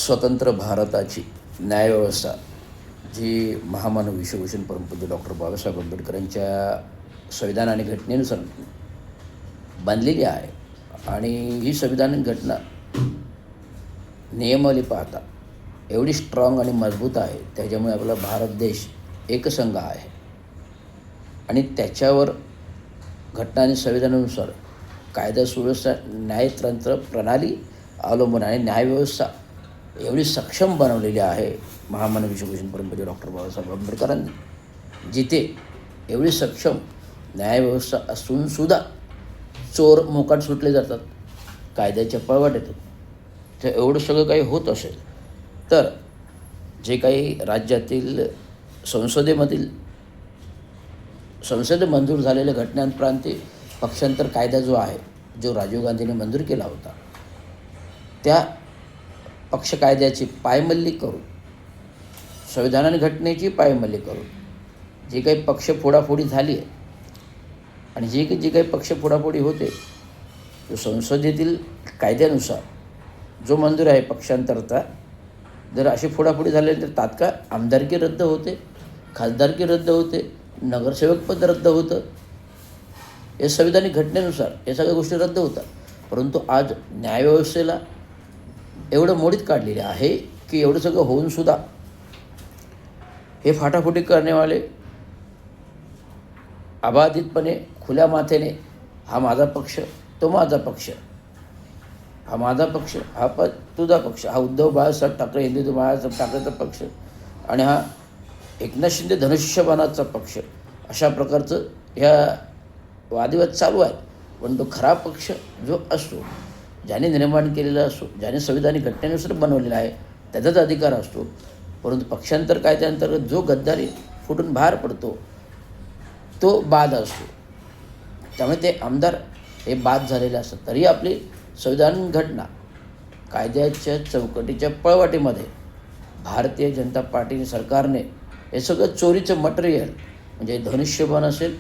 स्वतंत्र भारताची न्यायव्यवस्था जी महामानव विश्वभूषण परमपूज्य डॉक्टर बाबासाहेब आंबेडकर यांच्या संविधान आणि घटनेनुसार बांधलेली आहे. आणि ही संविधान घटना नियमावली पाहता एवढी स्ट्रॉंग आणि मजबूत आहे, त्याच्यामुळे आपला भारत देश एकसंघ आहे. आणि त्याच्यावर घटना आणि संविधानानुसार कायदा सुव्यवस्था न्यायतंत्र प्रणाली अवलंबून आणि न्यायव्यवस्था एवढी सक्षम बनवलेली आहे महामानव विश्वभूषण परमपूज्य डॉक्टर बाबासाहेब आंबेडकरांनी. जिथे एवढी सक्षम न्यायव्यवस्था असूनसुद्धा चोर मोकाट सुटले जातात, कायद्याच्या पळवाट येतात. तर एवढं सगळं काही होत असेल तर जे काही राज्यातील संसदेत मंजूर झालेल्या घटनांप्रांती पक्षांतर कायदा जो आहे, जो राजीव गांधींनी मंजूर केला होता, त्या पक्ष कायद्याची पायमल्ली करून, संविधान आणि घटनेची पायमल्ली करून जी काही पक्ष फोडाफोडी झाली आहे आणि जी काही पक्ष फोडाफोडी होते, जो संसदेतील कायद्यानुसार जो मंजूर आहे पक्षांतरता, जर अशी फोडाफोडी झाली तर तात्काळ आमदारकी रद्द होते, खासदारकी रद्द होते, नगरसेवक पद रद्द होतं. या संविधानिक घटनेनुसार या सगळ्या गोष्टी रद्द होतात. परंतु आज न्यायव्यवस्थेला एवढं मोडीत काढलेले आहे की एवढं सगळं होऊनसुद्धा हे फाटाफुटी करण्यावाले अबाधितपणे खुल्या माथेने हा माझा पक्ष, तो माझा पक्ष, हा माझा पक्ष, हा तुझा पक्ष, हा उद्धव बाळासाहेब ठाकरे हिंदुत्व बाळासाहेब ठाकरेचा पक्ष आणि हा एकनाथ शिंदे धनुष्यबाणाचा पक्ष, अशा प्रकारचं ह्या वादविवाद चालू आहेत. पण तो खरा पक्ष जो असतो, ज्याने निर्माण केलेला असतो, ज्याने संविधानिक घटनेनुसार बनवलेला आहे, त्याचाच अधिकार असतो. परंतु पक्षांतर कायद्याअंतर्गत जो गद्दारी फुटून बाहेर पडतो तो बाद असतो. त्यामुळे ते आमदार हे बाद झालेले असतात. तरी आपली संविधान घटना कायद्याच्या चौकटीच्या पळवाटीमध्ये भारतीय जनता पार्टी सरकारने हे सगळं चोरीचं मटेरियल, म्हणजे धनुष्यबाण असेल,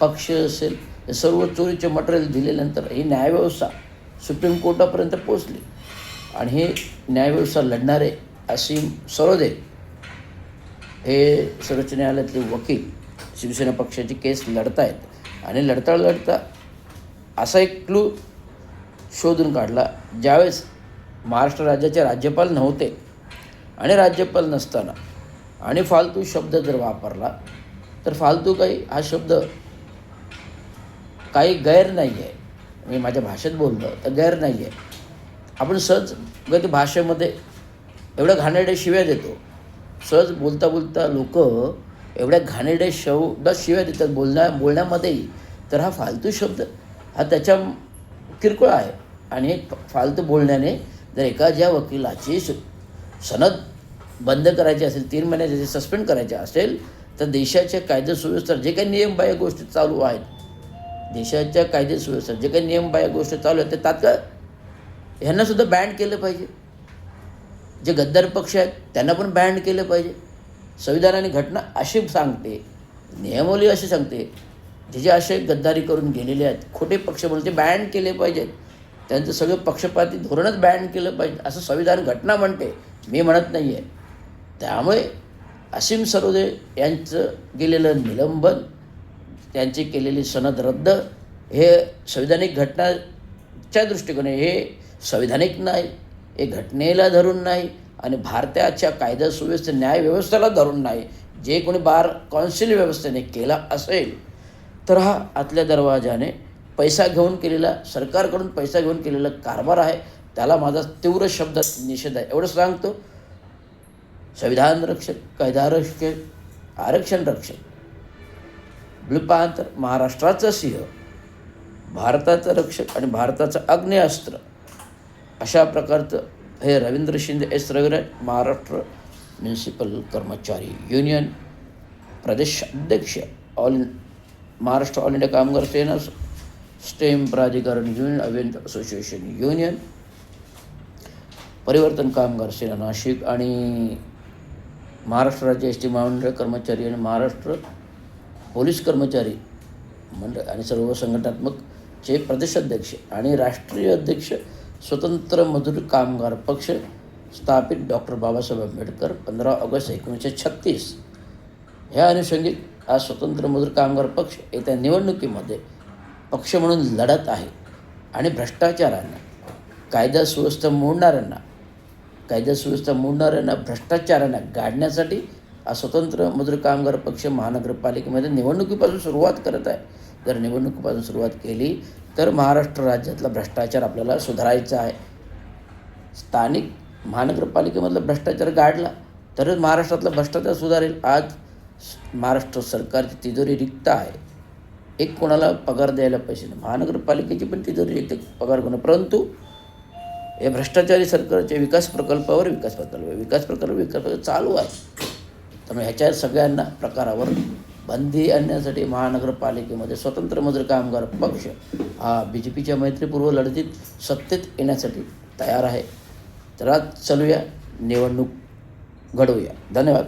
पक्ष असेल, हे सर्व चोरीचे मटेरियल दिल्यानंतर ही न्यायव्यवस्था सुप्रीम कोर्टापर्यंत पोचली. आणि हे न्यायव्यवस्था लढणारे असीम सरोदे हे सर्वोच्च न्यायालयातले वकील शिवसेना पक्षाची केस लढत आहेत. आणि लढता असा एक क्लू शोधून काढला, ज्यावेळेस महाराष्ट्र राज्याचे राज्यपाल नव्हते आणि राज्यपाल नसताना आणि फालतू शब्द जर वापरला तर फालतू हा शब्द काही गैर नाही आहे. मी माझ्या भाषेत बोललो तर गैर नाही आहे. आपण सहज गती भाषेमध्ये एवढ्या घाणेरड्या शिव्या देतो, सहज बोलता लोक एवढ्या घाणेरड्या शब्दात शिव्या देतात बोलण्यामध्येही. तर हा फालतू शब्द हा त्याच्या किरकोळ आहे. आणि फालतू बोलण्याने जर एखाद्या वकिलाची सनद बंद करायची असेल, 3 महिन्याचे सस्पेंड करायचे असेल, तर देशाच्या कायदा सुव्यवस्था जे काही नियमबाह्य गोष्टी चालू आहेत, देशाच्या कायदा सुव्यवस्था जे काही नियमबाह्य गोष्टी चालू आहेत, ते तात्काळ ह्यांनासुद्धा बॅन केलं पाहिजे. जे गद्दार पक्ष आहेत त्यांना पण बॅन केलं पाहिजे. संविधान आणि घटना अशी सांगते, नियमावली अशी सांगते, जे असे गद्दारी करून गेलेले आहेत, खोटे पक्ष म्हणून ते बॅन केले पाहिजेत. त्यांचं सगळं पक्षपाती धोरणच बॅन केलं पाहिजे असं संविधान घटना म्हणते, मी म्हणत नाही आहे. त्यामुळे असीम सरोदे यांचं गेलेलं निलंबन, त्यांची केलेली सनद रद्द हे संविधानिक घटनाच्या दृष्टिकोने हे संविधानिक नाही, हे घटनेला धरून नाही आणि भारताच्या कायदा सुव्यवस्था न्यायव्यवस्थेला धरून नाही. जे कोणी बार कौन्सिल व्यवस्थेने केला असेल तर हा आतल्या दरवाजाने पैसा घेऊन केलेला, सरकारकडून पैसा घेऊन केलेला कारभार आहे. त्याला माझा तीव्र शब्दात निषेध आहे. एवढं सांगतो. संविधान रक्षक, कायदा रक्षक, आरक्षण रक्षक, विल्पांतर, महाराष्ट्राचा सिंह, भारताचं रक्षक आणि भारताचं अग्नेयास्त्र, अशा प्रकारचं हे रवींद्र शिंदे एस रविराज, महाराष्ट्र म्युनिसिपल कर्मचारी युनियन प्रदेश अध्यक्ष, महाराष्ट्र ऑल इंडिया कामगार सेना, स्टेम प्राधिकरण युनियन, अभियंता असोसिएशन युनियन, परिवर्तन कामगार सेना नाशिक आणि महाराष्ट्र राज्य एस टी महामंडळ कर्मचारी आणि महाराष्ट्र पोलीस कर्मचारी मंडळ आणि सर्व संघटनात्मकचे प्रदेशाध्यक्ष आणि राष्ट्रीय अध्यक्ष स्वतंत्र मजूर कामगार पक्ष स्थापित डॉक्टर बाबासाहेब आंबेडकर 15 ऑगस्ट 1936 ह्या अनुषंगिक आज स्वतंत्र मजूर कामगार पक्ष येत्या निवडणुकीमध्ये पक्ष म्हणून लढत आहे आणि भ्रष्टाचारांना कायदा सुव्यवस्था मोडणाऱ्यांना भ्रष्टाचारांना गाडण्यासाठी आज स्वतंत्र मजूर कामगार पक्ष महानगरपालिकेमध्ये निवडणुकीपासून सुरुवात करत आहे. जर निवडणुकीपासून सुरुवात केली तर महाराष्ट्र राज्यातला भ्रष्टाचार आपल्याला सुधारायचा आहे. स्थानिक महानगरपालिकेमधला भ्रष्टाचार गाडला तरच महाराष्ट्रातला भ्रष्टाचार सुधारेल. आज महाराष्ट्र सरकारची तिजोरी रिक्त आहे. एक कोणाला पगार द्यायला पैसे नाही. महानगरपालिकेची पण तिजोरी रिक्त, पगार कोणा. परंतु या भ्रष्टाचारी सरकारच्या विकास प्रकल्प चालू आहे. त्यामुळे ह्याच्या सगळ्यांना प्रकारावर बंदी आणण्यासाठी महानगरपालिकेमध्ये स्वतंत्र मजूर कामगार पक्ष हा BJPच्या मैत्रीपूर्व लढतीत सत्तेत येण्यासाठी तयार आहे. तर आज चलूया, निवडणूक घडवूया. धन्यवाद.